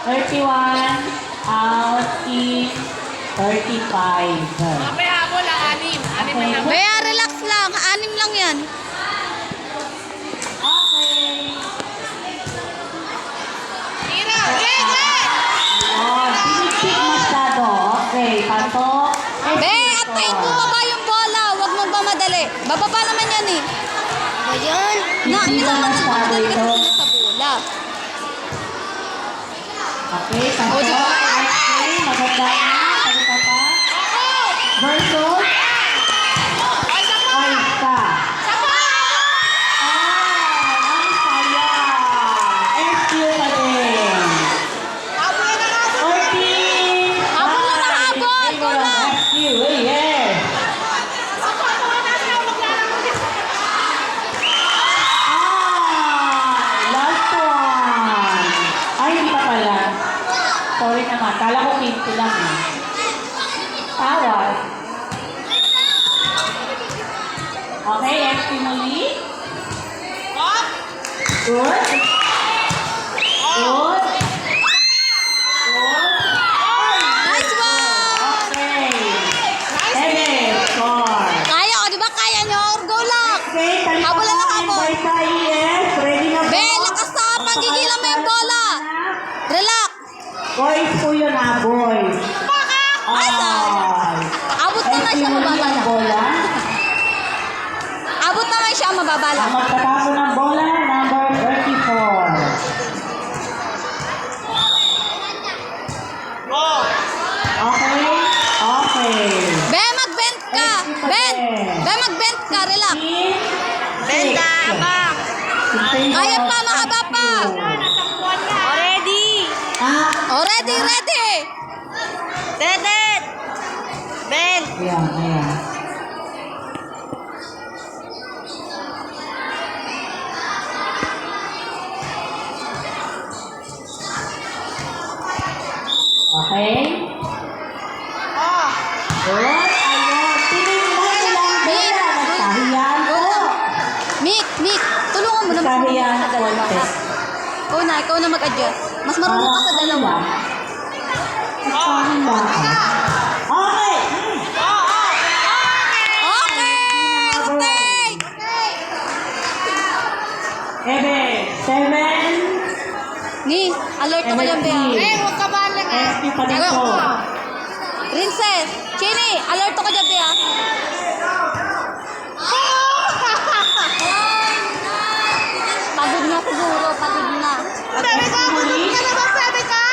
31 out in 35. May habol ang anim. Anim na habol. Bea, relax lang. 6 lang yan. Okay. Ira! Gege! Oh, sinisip masyado. Okay, patok. Bea, atayin mo baba yung bola. Huwag mong pamadali. Bababa naman yan eh. Ayan. Hindi ba masyado ito? Sa bola. Okay, patok. O, diba? Okay, maganda na. Pagka pa. Versus. Ay, ka. Ang saya. SQ pa din. 14. Habol na ng habol. Go lang. SQ, yes. Last one. Ay, hindi pa pala. Sorry naman. Kala ko 50 lang eh. Tawas. Okay, SQ muli. Good. Good. Good. Nice one. Okay. Ebe, score. Kaya o, di ba kaya nyo? Go lang. Okay, talika Habol na ng habol. By sa ES. Ready na po? Be, lakas na. Pagigilan mo yung bola. Relax. Boys po yun boys. Ay, sorry. Abot naman siya mababala. Bola. Abot naman siya mababala. Ang magtatapo ng bola, number 34. Okay? Okay. Be, mag-bend ka. Bend. Be, mag-bend ka. Relax. Benda, abang. Kaya pa, mahaba pa. Already! Ah, O, ready, ready. Dedet! Ben! ayan, ayan. Okay? Oh! Good. Ayun. Tinignan nilang bola. Nagkahiyan po. Mick, tulungan mo naman. Nagkahiyan Sa dalawa. contest. Ikaw na mag-adjust. Mas marunong ka sa dalawa. Nagkahiyan. Okay. Okay, stay. Ebe, 7. Ni, alert ako dyan, Bea. Huwag ka ba lang SQ pa din po. Princess, Chini, alert ako dyan, Bea. Pagod na siguro, pagod na. Sabi ko, gutom ka na ba? Sabi ka?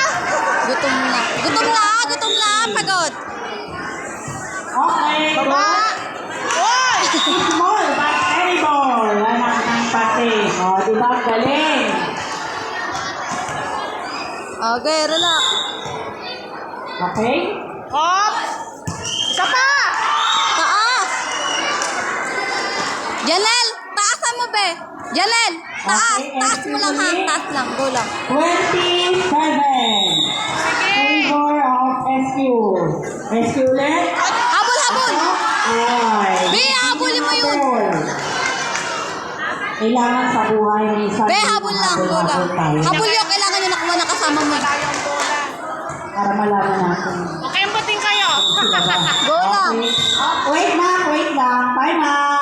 Gutom na. Gutom na, pagod. Okay. Baba! Oy! Small but terrible. Anak ng pati. O, di ba? Galing. Okay, relax. Okay? Hop! Isa pa! Taas. Janel, taasan mo, be. Janel, taas. Okay, Taas mo lang, ha. Taas lang, go lang. 27. Favor of SQ. SQ ulit. Habol, habol. Ay. Be, habulin mo yun. Kailangan sa buhay ng isa. Be, habol lang, go lang. tayo. Habol yung kailangan nyo nakuha na kasama mo. Tayong bola. Para malaman natin. Okay, bating kayo. Go lang. Okay. Wait lang. Time out.